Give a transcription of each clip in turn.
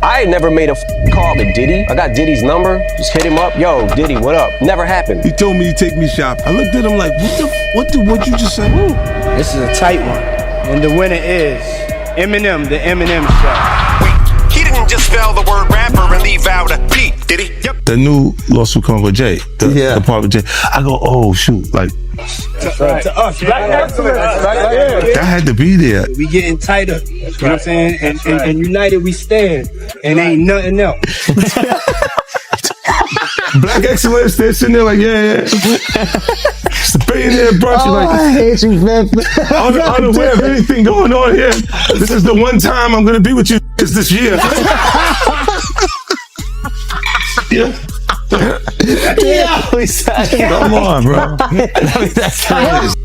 I had never made a call to Diddy. I got Diddy's number, just hit him up. Yo, Diddy, what up? Never happened. He told me to take me shopping. I looked at him like, what you just said? Woo. This is a tight one. And the winner is Eminem, the Eminem Show. Wait, he didn't just spell the word rapper and leave out a P, did he? Yep. The new lawsuit coming with Jay, the part with Jay. I go, oh shoot, like Right. To us, right? that had to be there. We getting tighter, you know what I'm saying? And united we stand, and ain't nothing else. Black excellence, they're sitting there like, yeah. It's the billionaire brunch. Like, I hate you, man. Unaware of anything going on here. This is the one time I'm gonna be with you this year. Yeah. Come on, bro.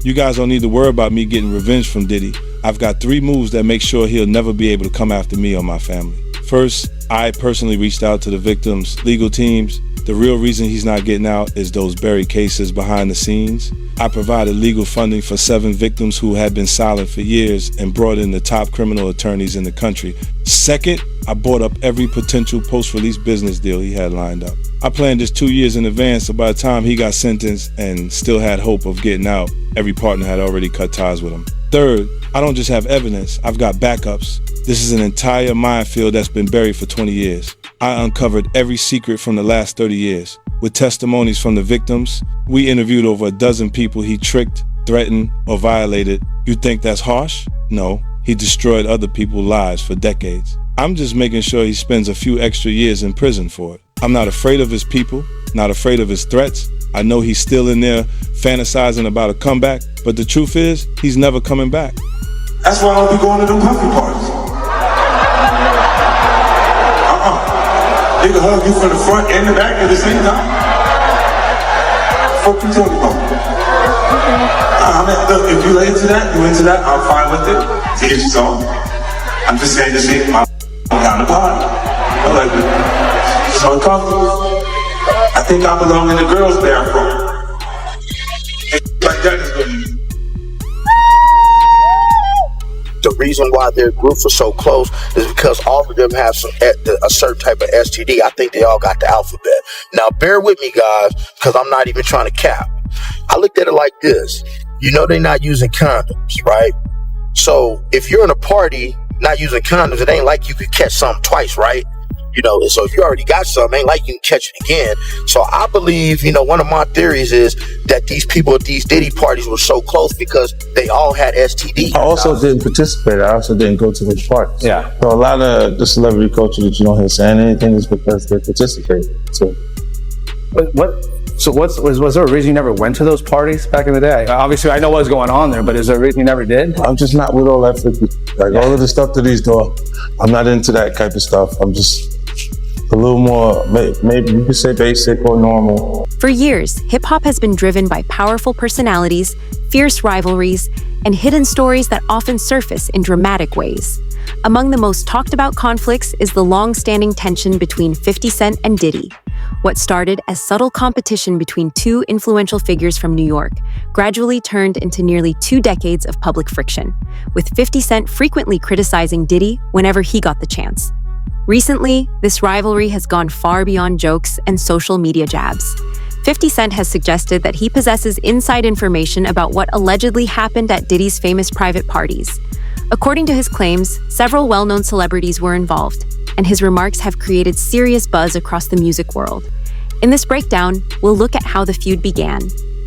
You guys don't need to worry about me getting revenge from Diddy. I've got 3 moves that make sure he'll never be able to come after me or my family. First, I personally reached out to the victims' legal teams. The real reason he's not getting out is those buried cases behind the scenes. I provided legal funding for 7 victims who had been silent for years and brought in the top criminal attorneys in the country. Second, I bought up every potential post-release business deal he had lined up. I planned this 2 years in advance, so by the time he got sentenced and still had hope of getting out, every partner had already cut ties with him. Third, I don't just have evidence, I've got backups. This is an entire minefield that's been buried for 20 years. I uncovered every secret from the last 30 years. With testimonies from the victims, we interviewed over a dozen people he tricked, threatened, or violated. You think that's harsh? No, he destroyed other people's lives for decades. I'm just making sure he spends a few extra years in prison for it. I'm not afraid of his people, not afraid of his threats. I know he's still in there fantasizing about a comeback, but the truth is, he's never coming back. That's why I don't be going to them puffy parties. They can hug you from the front and the back at the same time. Fuck you talking about? Look, if you into that, I'm fine with it. To get you some. I'm just saying this ain't my down the party. I like it. So comfortable. I think I belong in the girls' bathroom. Like that is good. The reason why their groups are so close is because all of them have a certain type of STD. I think they all got the alphabet. Now, bear with me, guys, because I'm not even trying to cap. I looked at it like this. You know they're not using condoms, right? So if you're in a party not using condoms, it ain't like you could catch something twice, right? You know, so if you already got something, ain't like you can catch it again. So I believe, one of my theories is that these people at these Diddy parties were so close because they all had STDs. I also didn't participate. I also didn't go to those parties. Yeah. So a lot of the celebrity culture that you don't hear saying anything is because they participate. So, was there a reason you never went to those parties back in the day? Obviously, I know what was going on there, but is there a reason you never did? I'm just not with all that all of the stuff that he's doing. I'm not into that type of stuff. I'm just a little more, maybe you could say basic or normal. For years, hip-hop has been driven by powerful personalities, fierce rivalries, and hidden stories that often surface in dramatic ways. Among the most talked about conflicts is the long-standing tension between 50 Cent and Diddy. What started as subtle competition between 2 influential figures from New York gradually turned into nearly 2 decades of public friction, with 50 Cent frequently criticizing Diddy whenever he got the chance. Recently, this rivalry has gone far beyond jokes and social media jabs. 50 Cent has suggested that he possesses inside information about what allegedly happened at Diddy's famous private parties. According to his claims, several well-known celebrities were involved, and his remarks have created serious buzz across the music world. In this breakdown, we'll look at how the feud began,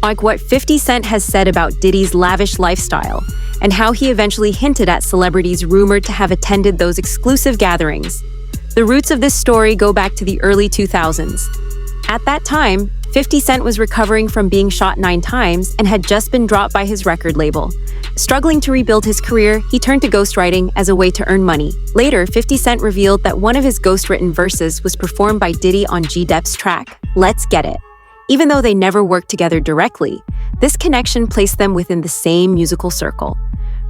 like what 50 Cent has said about Diddy's lavish lifestyle, and how he eventually hinted at celebrities rumored to have attended those exclusive gatherings. The roots of this story go back to the early 2000s. At that time, 50 Cent was recovering from being shot 9 times and had just been dropped by his record label. Struggling to rebuild his career, he turned to ghostwriting as a way to earn money. Later, 50 Cent revealed that one of his ghostwritten verses was performed by Diddy on G-Dep's track, Let's Get It. Even though they never worked together directly, this connection placed them within the same musical circle.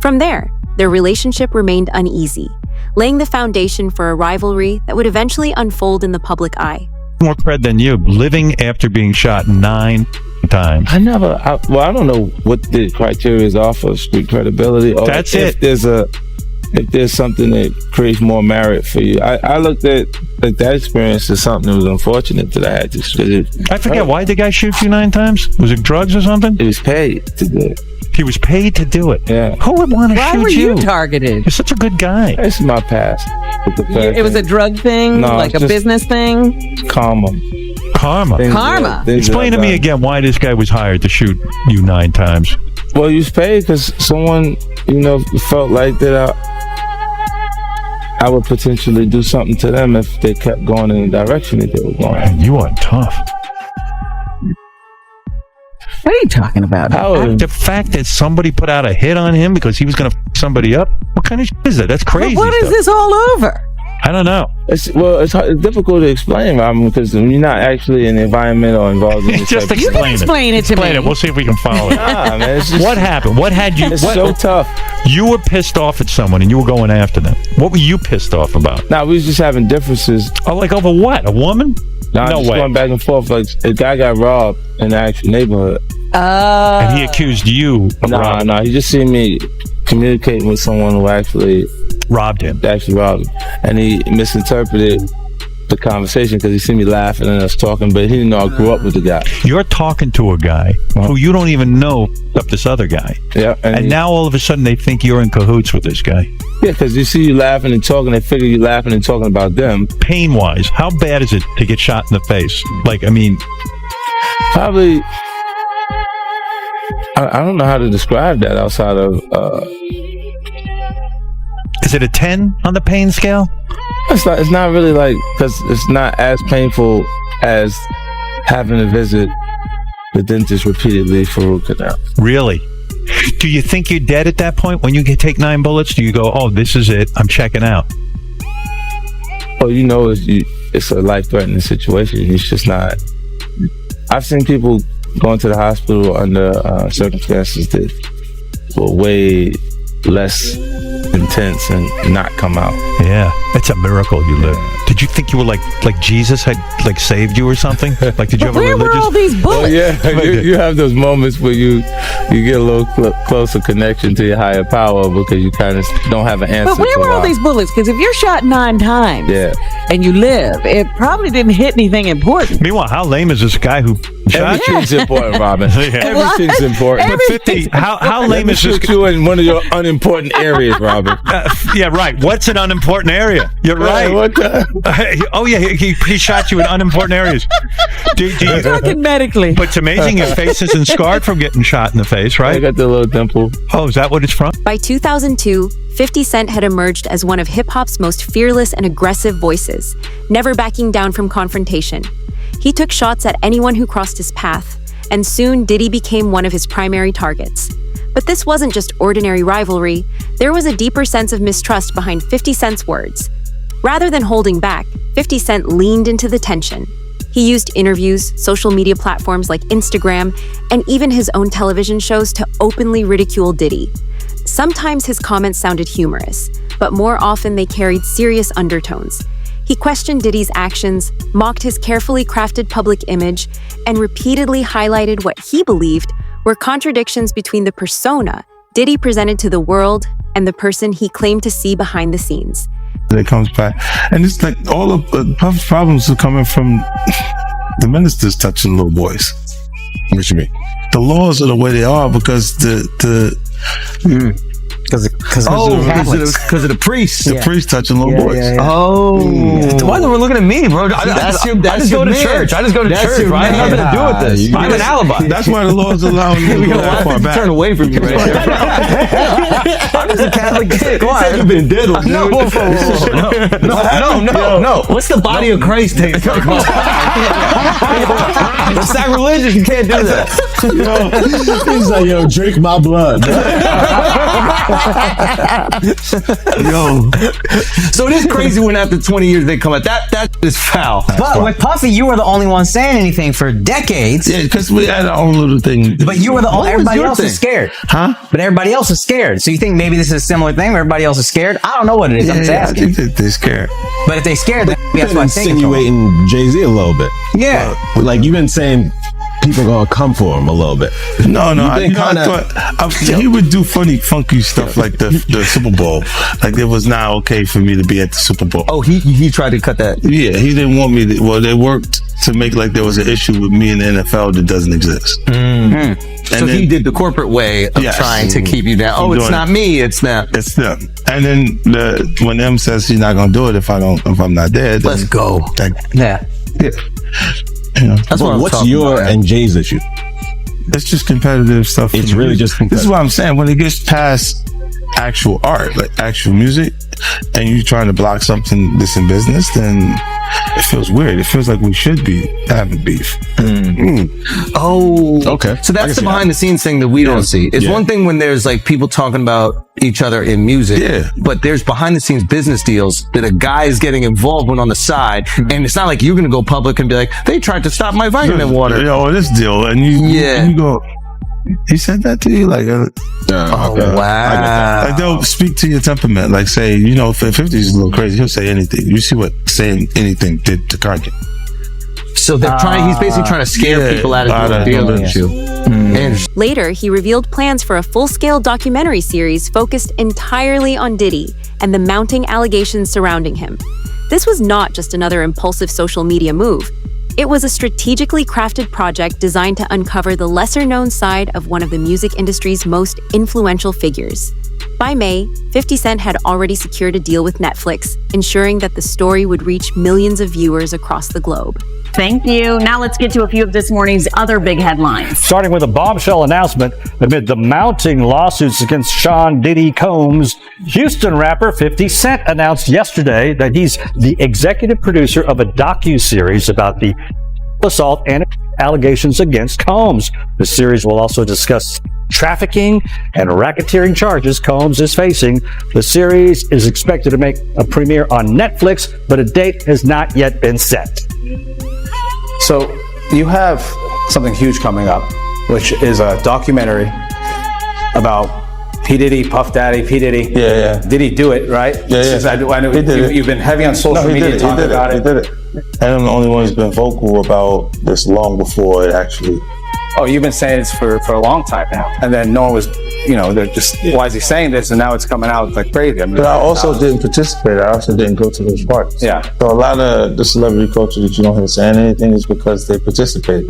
From there, their relationship remained uneasy, laying the foundation for a rivalry that would eventually unfold in the public eye. More cred than you, living after being shot 9 times. I don't know what the criteria is off of street credibility. Or That's if it. There's a if there's something that creates more merit for you. I looked at like that experience as something that was unfortunate that I had to. I forget, why did the guy shoot you 9 times? Was it drugs or something? He was paid to do it. He was paid to do it? Yeah. Who would want to Why shoot were you? you targeted? You're such a good guy. This is my past. It was a drug thing, No, like a just- business thing. Karma. Karma. Explain to me again why this guy was hired to shoot you 9 times. Well, you was paid because someone, felt like that I would potentially do something to them if they kept going in the direction that they were going. Man, you are tough. What are you talking about? The fact that somebody put out a hit on him because he was going to f somebody up? What kind of shit is that? That's crazy. But what is this all over? I don't know. It's difficult to explain, Robin, because you're not actually in the environment or involved in the Just You can explain it to me. We'll see if we can follow it. Nah, man, it's just, What happened? What had you? it's so tough. You were pissed off at someone and you were going after them. What were you pissed off about? Nah, we was just having differences. Oh, like over what? A woman? Nah, No just way. going back and forth. Like a guy got robbed in the actual neighborhood. And he accused you of robbing. Nah, he just seen me communicating with someone who actually robbed him. And he misinterpreted the conversation because he seen me laughing and us talking, but he didn't know I grew up with the guy. You're talking to a guy who you don't even know up this other guy. Yeah, and now all of a sudden they think you're in cahoots with this guy. Yeah, because you see you laughing and talking, they figure you laughing and talking about them. Pain-wise, how bad is it to get shot in the face? Like, I mean, probably. I don't know how to describe that outside of. Is it a 10 on the pain scale? It's not really like, because it's not as painful as having to visit the dentist repeatedly for root canal. Really? Do you think you're dead at that point when you take 9 bullets? Do you go, oh, this is it, I'm checking out? Oh, it's a life-threatening situation. It's just not. I've seen people going to the hospital under circumstances that were way less intense and not come out. Yeah, it's a miracle you lived. Did you think you were like Jesus had saved you or something? Like, did you have a religious? Where were all these bullets? Oh yeah, you have those moments where you get a little closer connection to your higher power because you kind of don't have an answer. But where were all these bullets? Because if you're shot 9 times and you live, it probably didn't hit anything important. Meanwhile, how lame is this guy who shot you? Everything's important, Robin. Everything's important. But 50, how lame is this guy? You in one of your unimportant areas, Robin. Yeah, right. What's an unimportant area? You're right. What the? Oh yeah, he shot you in unimportant areas. I'm talking medically. But it's amazing your face isn't scarred from getting shot in the face, right? I got the little dimple. Oh, is that what it's from? By 2002, 50 Cent had emerged as one of hip-hop's most fearless and aggressive voices, never backing down from confrontation. He took shots at anyone who crossed his path, and soon Diddy became one of his primary targets. But this wasn't just ordinary rivalry. There was a deeper sense of mistrust behind 50 Cent's words. Rather than holding back, 50 Cent leaned into the tension. He used interviews, social media platforms like Instagram, and even his own television shows to openly ridicule Diddy. Sometimes his comments sounded humorous, but more often they carried serious undertones. He questioned Diddy's actions, mocked his carefully crafted public image, and repeatedly highlighted what he believed were contradictions between the persona Diddy presented to the world and the person he claimed to see behind the scenes. It comes back, and it's like all of Puff's problems are coming from the ministers touching little boys. What you mean? The laws are the way they are because because of the priests. The priests touching little boys. Oh, why are we looking at me, bro? I just go to church. I just go to church. Right? I have nothing to do with this. I have an alibi. That's why the laws allow you to go that far back. Turn away from you right there. I'm just a Catholic kid. Come on. You've been diddled, dude. No. What's the body of Christ taste like? It's sacrilegious. You can't do that. He's like, yo, drink my blood. Yo. So it is crazy when after 20 years they come out. That is foul. But with Puffy, you were the only one saying anything for decades. Yeah, because we had our own little thing. But you were the only. Everybody else is scared. Huh? But everybody else is scared. So you think maybe this is a similar thing where everybody else is scared? I don't know what it is. I'm just asking. I think that they're scared. But if they're scared, then that's what I'm thinking. Insinuating Jay-Z a little bit. Yeah. Like you've been saying people gonna come for him a little bit. No, I thought he would do funny, funky stuff like the Super Bowl. Like it was not okay for me to be at the Super Bowl. Oh, he tried to cut that. Yeah, he didn't want me to. Well, they worked to make like there was an issue with me in the NFL that doesn't exist. So then, he did the corporate way of trying to keep you down. Oh, it's not me, it's them. It's them. And then when M says he's not gonna do it if I'm not there, then let's go. Yeah. You know, that's what's your and Jay's issue? It's just competitive stuff. It's really just competitive. This is what I'm saying. When it gets past actual art, like actual music, and you're trying to block something that's in business, then it feels weird. It feels like we should be having beef. Oh, okay. So that's the behind the scenes thing that we don't see. It's one thing when there's like people talking about each other in music, but there's behind the scenes business deals that a guy is getting involved with on the side, and it's not like you're gonna go public and be like, they tried to stop my vitamin water. This deal, and you go, he said that to you, like, wow. Like they'll speak to your temperament, like say, if 50's a little crazy, he'll say anything. You see what saying anything did to Kanye. So they're he's basically trying to scare people out of the deal, don't you? Later, he revealed plans for a full-scale documentary series focused entirely on Diddy and the mounting allegations surrounding him. This was not just another impulsive social media move. It was a strategically crafted project designed to uncover the lesser-known side of one of the music industry's most influential figures. By May, 50 Cent had already secured a deal with Netflix, ensuring that the story would reach millions of viewers across the globe. Thank you. Now let's get to a few of this morning's other big headlines. Starting with a bombshell announcement amid the mounting lawsuits against Sean Diddy Combs, Houston rapper 50 Cent announced yesterday that he's the executive producer of a docuseries about the assault and allegations against Combs. The series will also discuss trafficking and racketeering charges Combs is facing. The series is expected to make a premiere on Netflix, but a date has not yet been set. So you have something huge coming up, which is a documentary about P. Diddy, Puff Daddy, P. Diddy. Yeah. Did he do it, right? I know you've been heavy on social media talking about it. He did it. And I'm the only one who's been vocal about this long before it actually. Oh, you've been saying this for a long time now. And then no one was, they're just, why is he saying this? And now it's coming out like crazy. But I also didn't participate. I also didn't go to those parties. Yeah. So a lot of the celebrity culture that you don't hear saying anything is because they participated.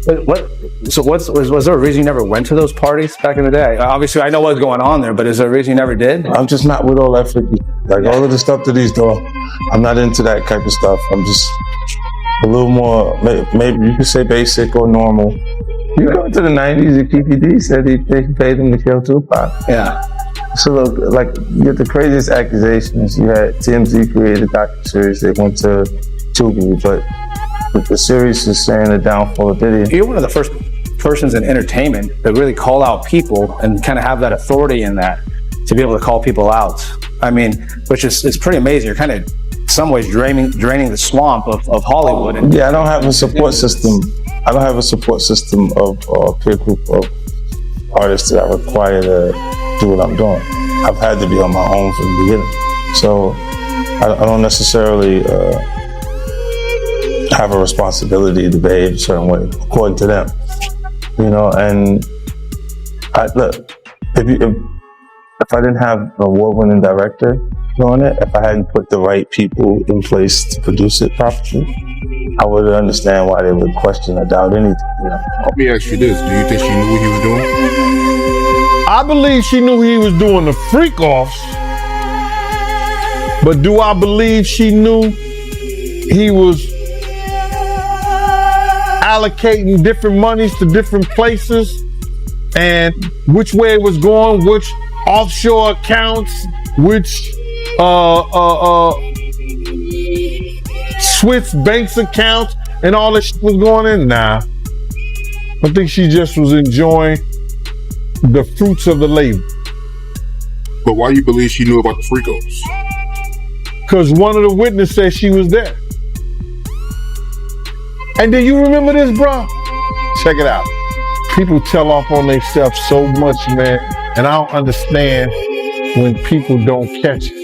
Was there a reason you never went to those parties back in the day? Obviously, I know what's going on there, but is there a reason you never did? I'm just not with all that freaky. Like all of the stuff that he's doing, I'm not into that type of stuff. I'm just a little more, maybe you could say basic or normal. You go into the 90s, and PPD said he paid him to kill Tupac. Yeah. So look, you get the craziest accusations. You had TMZ created a docuseries. They went to Tubi, but the series is saying the downfall of Diddy. You're one of the first persons in entertainment that really call out people and kind of have that authority in that to be able to call people out. I mean, which is pretty amazing. You're kind of, in some ways, draining the swamp of Hollywood. I don't have a support system. I don't have a support system of peer group of artists that I require to do what I'm doing. I've had to be on my own from the beginning. So I don't necessarily have a responsibility to behave a certain way according to them. And if I didn't have an award-winning director doing it, if I hadn't put the right people in place to produce it properly, I would understand why they would question or doubt anything. Let me ask you this: do you think she knew what he was doing? I believe she knew he was doing the freak offs, but do I believe she knew he was allocating different monies to different places and which way it was going, which offshore accounts, which Swiss banks accounts, and all this shit was going in? Nah. I think she just was enjoying the fruits of the labor. But why you believe she knew about the freakos? Because one of the witnesses said she was there. And do you remember this, bro? Check it out. People tell off on themselves so much, man, and I don't understand when people don't catch it.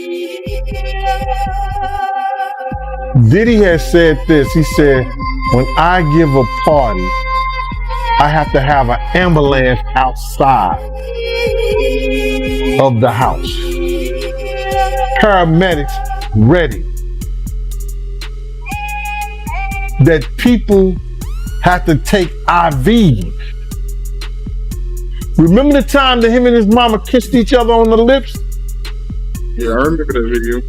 Diddy has said this. He said, when I give a party, I have to have an ambulance outside of the house. Paramedics ready. That people have to take IVs. Remember the time that him and his mama kissed each other on the lips? Yeah, I remember that video.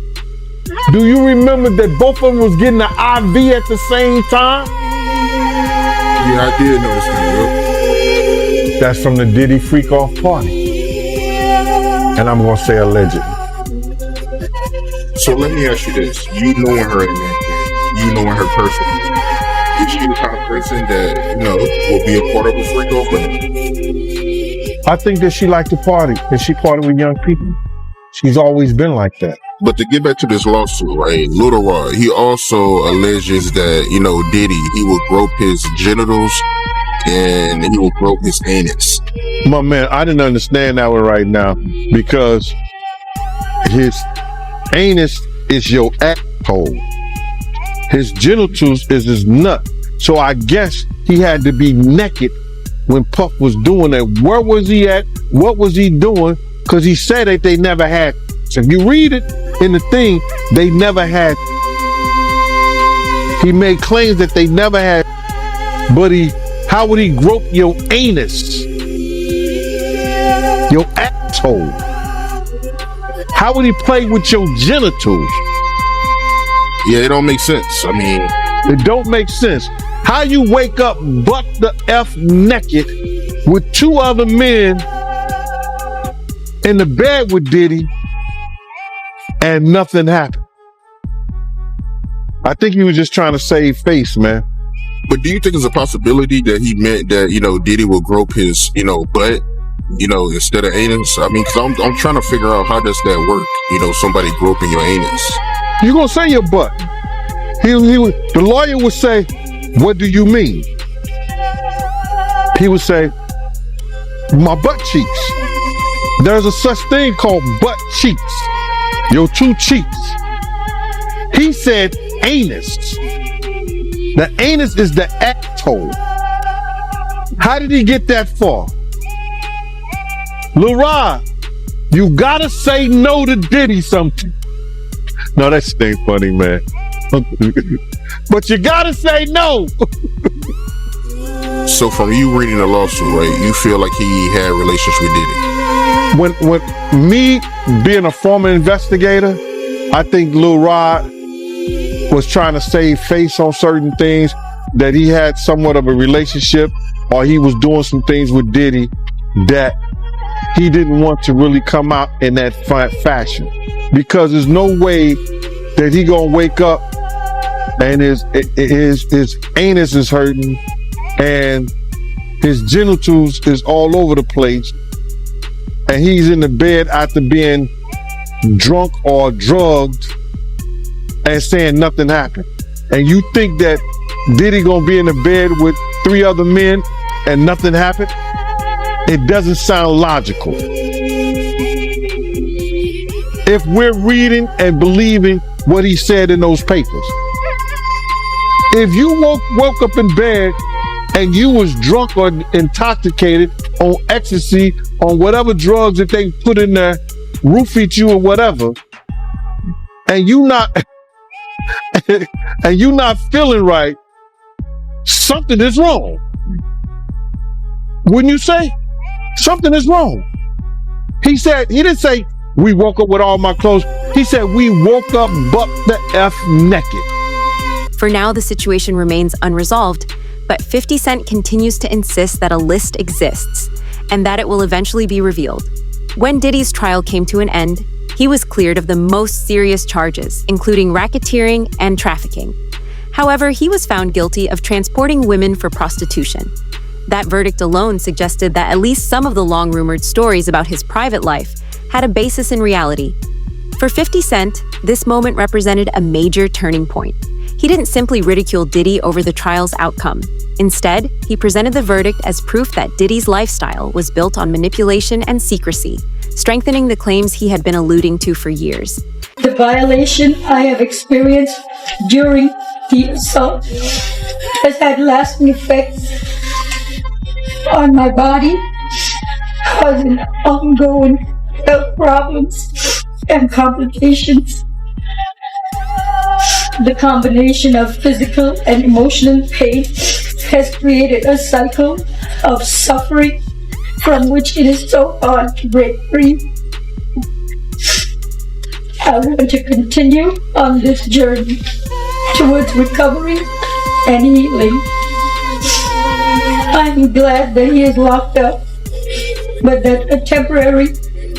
Do you remember that both of them was getting an IV at the same time? Yeah, I did notice that. That's from the Diddy freak off party. And I'm gonna say allegedly. So let me ask you this. You knowing her in that thing, you knowing her personally, is she the kind of person that, will be a part of a freak off thing? I think that she liked to party, and she party with young people. She's always been like that. But to get back to this lawsuit, right? Lil Rod, he also alleges that, Diddy, he will grope his genitals and he will grope his anus. My man, I didn't understand that one right now because his anus is your asshole. His genitals is his nut. So I guess he had to be naked when Puff was doing that. Where was he at? What was he doing? Because he said that they never had. So if you read it in the thing, they never had. He made claims that they never had. But how would he grope your anus? Your asshole? How would he play with your genitals? Yeah, it don't make sense. I mean, it don't make sense. How you wake up butt the F naked with two other men in the bed with Diddy and nothing happened? I think he was just trying to save face, man. But do you think it's a possibility that he meant that, Diddy will grope his, butt, instead of anus? I mean, because I'm trying to figure out how does that work? Somebody groping your anus. You gonna say your butt. The lawyer would say, what do you mean? He would say, my butt cheeks. There's a such thing called butt cheeks. Your two cheeks. He said anus. The anus is the asshole. How did he get that far? Lil Rod, you gotta say no to Diddy something. No, that shit ain't funny, man. But you gotta say no. So from you reading the lawsuit, right, you feel like he had relations with Diddy? When me being a former investigator, I think Lil Rod was trying to save face on certain things, that he had somewhat of a relationship or he was doing some things with Diddy that he didn't want to really come out in that fashion, because there's no way that he gonna wake up and his anus is hurting and his genitals is all over the place and he's in the bed after being drunk or drugged and saying nothing happened. And you think that Diddy gonna be in the bed with 3 other men and nothing happened? It doesn't sound logical. If we're reading and believing what he said in those papers. If you woke up in bed and you was drunk or intoxicated on ecstasy, on whatever drugs that they put in there, roofied you or whatever, and you not feeling right, something is wrong. Wouldn't you say? Something is wrong. He didn't say, we woke up with all my clothes. He said, we woke up butt the F naked. For now, the situation remains unresolved, but 50 Cent continues to insist that a list exists and that it will eventually be revealed. When Diddy's trial came to an end, he was cleared of the most serious charges, including racketeering and trafficking. However, he was found guilty of transporting women for prostitution. That verdict alone suggested that at least some of the long-rumored stories about his private life had a basis in reality. For 50 Cent, this moment represented a major turning point. He didn't simply ridicule Diddy over the trial's outcome. Instead, he presented the verdict as proof that Diddy's lifestyle was built on manipulation and secrecy, strengthening the claims he had been alluding to for years. The violation I have experienced during the assault has had lasting effects on my body, causing ongoing health problems and complications. The combination of physical and emotional pain has created a cycle of suffering from which it is so hard to break free. I want to continue on this journey towards recovery and healing. I'm glad that he is locked up, but that a temporary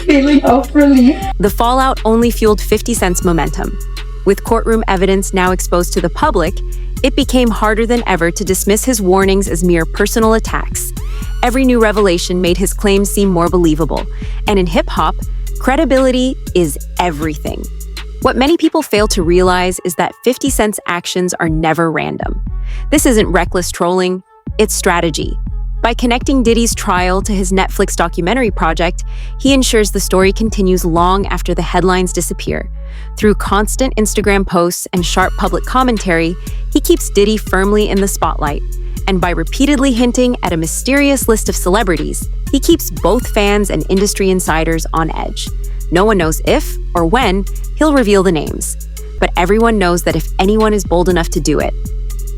feeling of relief. The fallout only fueled 50 Cent's momentum. With courtroom evidence now exposed to the public, it became harder than ever to dismiss his warnings as mere personal attacks. Every new revelation made his claims seem more believable. And in hip-hop, credibility is everything. What many people fail to realize is that 50 Cent's actions are never random. This isn't reckless trolling, it's strategy. By connecting Diddy's trial to his Netflix documentary project, he ensures the story continues long after the headlines disappear. Through constant Instagram posts and sharp public commentary, he keeps Diddy firmly in the spotlight. And by repeatedly hinting at a mysterious list of celebrities, he keeps both fans and industry insiders on edge. No one knows if or when he'll reveal the names, but everyone knows that if anyone is bold enough to do it,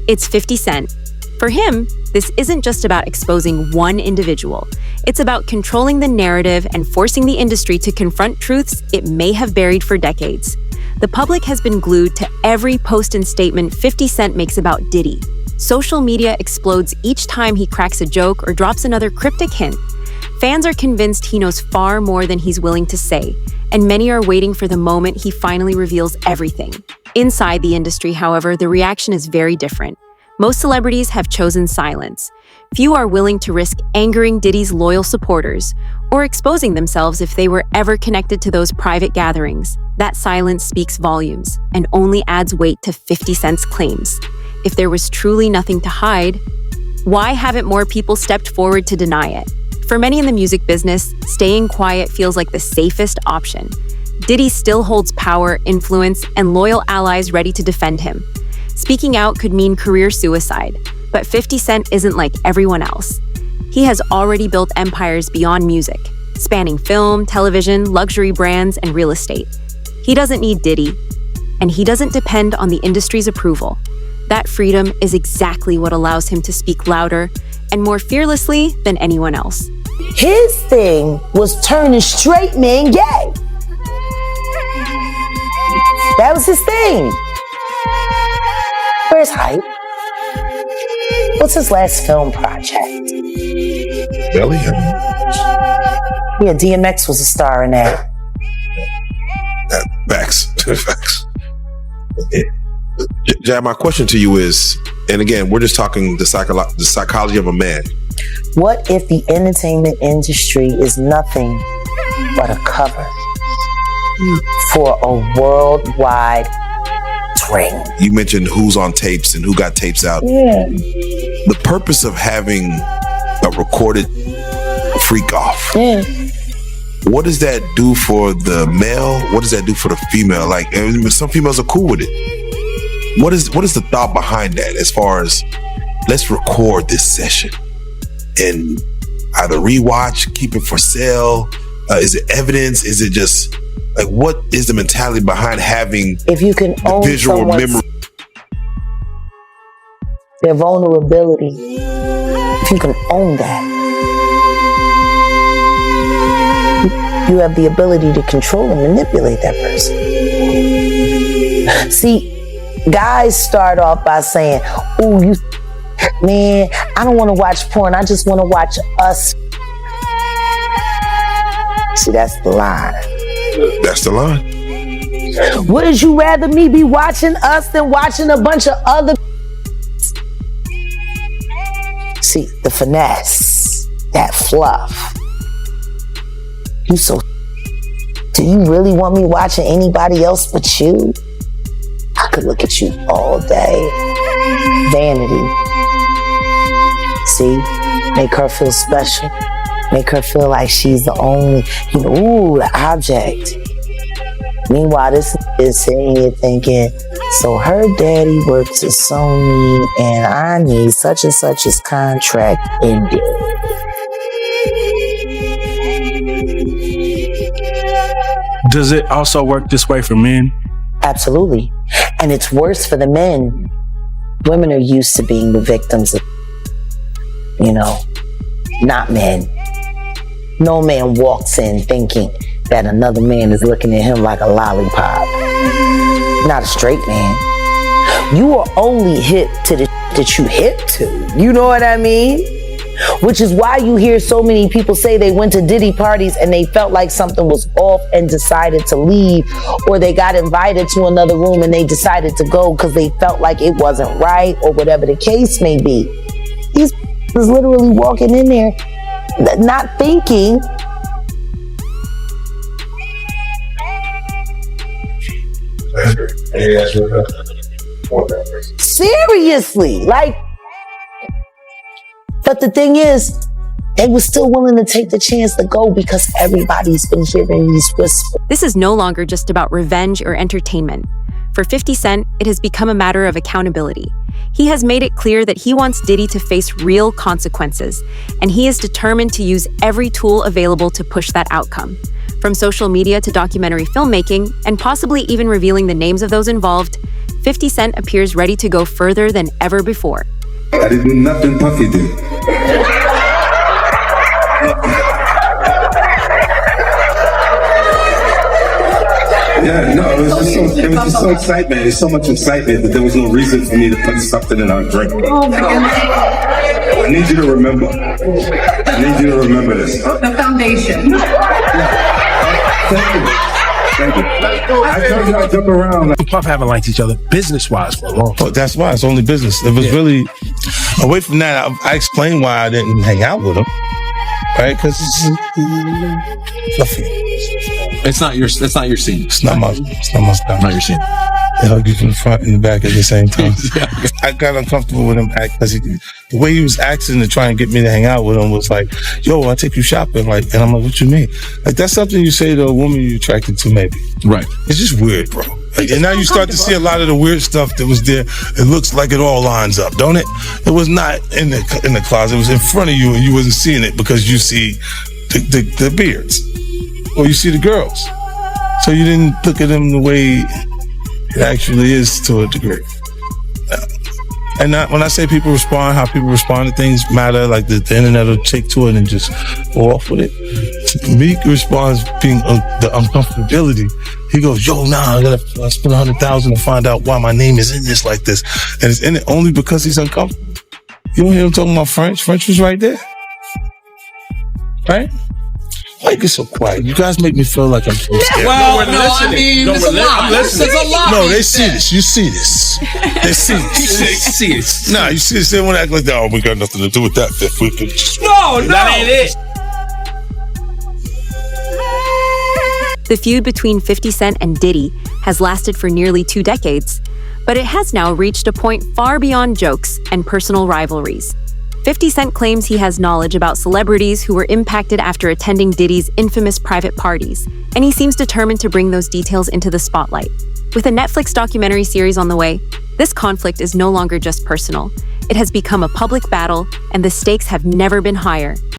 it's 50 Cent. For him, this isn't just about exposing one individual. It's about controlling the narrative and forcing the industry to confront truths it may have buried for decades. The public has been glued to every post and statement 50 Cent makes about Diddy. Social media explodes each time he cracks a joke or drops another cryptic hint. Fans are convinced he knows far more than he's willing to say, and many are waiting for the moment he finally reveals everything. Inside the industry, however, the reaction is very different. Most celebrities have chosen silence. Few are willing to risk angering Diddy's loyal supporters or exposing themselves if they were ever connected to those private gatherings. That silence speaks volumes and only adds weight to 50 Cent's claims. If there was truly nothing to hide, why haven't more people stepped forward to deny it? For many in the music business, staying quiet feels like the safest option. Diddy still holds power, influence, and loyal allies ready to defend him. Speaking out could mean career suicide, but 50 Cent isn't like everyone else. He has already built empires beyond music, spanning film, television, luxury brands, and real estate. He doesn't need Diddy, and he doesn't depend on the industry's approval. That freedom is exactly what allows him to speak louder and more fearlessly than anyone else. His thing was turning straight men gay. That was his thing. Where's Hype? What's his last film project? Belly? Yeah, DMX was a star in that. Facts. Facts. Jab, my question to you is, and again, we're just talking the psychology of a man. What if the entertainment industry is nothing but a cover for a worldwide ring? You mentioned who's on tapes and who got tapes out. Yeah. The purpose of having a recorded freak off. Yeah. What does that do for the male? What does that do for the female? Like, some females are cool with it. What is the thought behind that as far as, let's record this session and either rewatch, keep it for sale? Is it evidence? Is it just, like, what is the mentality behind having if you can the own visual memory? Their vulnerability, if you can own that, you have the ability to control and manipulate that person. See, guys start off by saying, "Oh, man, I don't want to watch porn. I just want to watch us." See, that's the line. That's the line. Would you rather me be watching us than watching a bunch of other? See, the finesse, that fluff. Do you really want me watching anybody else but you? I could look at you all day. Vanity. See, make her feel special. Make her feel like she's the only, the object. Meanwhile, this is sitting here thinking, So her daddy works at Sony and I need such and such's contract ended. Does it also work this way for men? Absolutely. And it's worse for the men. Women are used to being the victims of, not men. No man walks in thinking that another man is looking at him like a lollipop. Not a straight man. You are only hip to the that you hip to. You know what I mean? Which is why you hear so many people say they went to Diddy parties and they felt like something was off and decided to leave, or they got invited to another room and they decided to go because they felt like it wasn't right, or whatever the case may be. These was literally walking in there not thinking. Seriously, but the thing is, they were still willing to take the chance to go because everybody's been hearing these whispers. This is no longer just about revenge or entertainment. For 50 Cent, it has become a matter of accountability. He has made it clear that he wants Diddy to face real consequences, and he is determined to use every tool available to push that outcome. From social media to documentary filmmaking, and possibly even revealing the names of those involved, 50 Cent appears ready to go further than ever before. I didn't do nothing Puffy did. Yeah, no, it was just so excitement. There's so much excitement that there was no reason for me to put something in our drink. I need you to remember. I need you to remember this. The foundation. Thank you. I told you I jump around. Puff haven't liked each other business-wise for a long time. That's why it's only business. It was really away from that. I explained why I didn't hang out with him, right? Because it's not your scene. It's not my style. Not your scene. They hug you from the front and the back at the same time. I got uncomfortable with him because the way he was acting to try and get me to hang out with him was like, "Yo, I'll take you shopping." And I'm like, "What you mean?" That's something you say to a woman you're attracted to, maybe. Right. It's just weird, bro. And now you start to see a lot of the weird stuff that was there. It looks like it all lines up, don't it? It was not in the closet. It was in front of you, and you wasn't seeing it because you see the beards, or you see the girls. So you didn't look at them the way it actually is to a degree. And when I say people respond, how people respond to things matter. Like the internet will take to it and just go off with it. Meek responds being the uncomfortability. He goes, "Yo, I gotta spend $100,000 to find out why my name is in this like this," and it's in it only because he's uncomfortable. You don't hear him talking about French. French was right there, right? Why you get so quiet? You guys make me feel like I'm so scared. Well, I mean, there's a lot. There's a lot. No, they see this. You see this. They see this. They see it. Nah, you see this. They want to act like that. Oh, we got nothing to do with that. If we could just... No, that ain't it. The feud between 50 Cent and Diddy has lasted for nearly 2 decades, but it has now reached a point far beyond jokes and personal rivalries. 50 Cent claims he has knowledge about celebrities who were impacted after attending Diddy's infamous private parties, and he seems determined to bring those details into the spotlight. With a Netflix documentary series on the way, this conflict is no longer just personal. It has become a public battle, and the stakes have never been higher.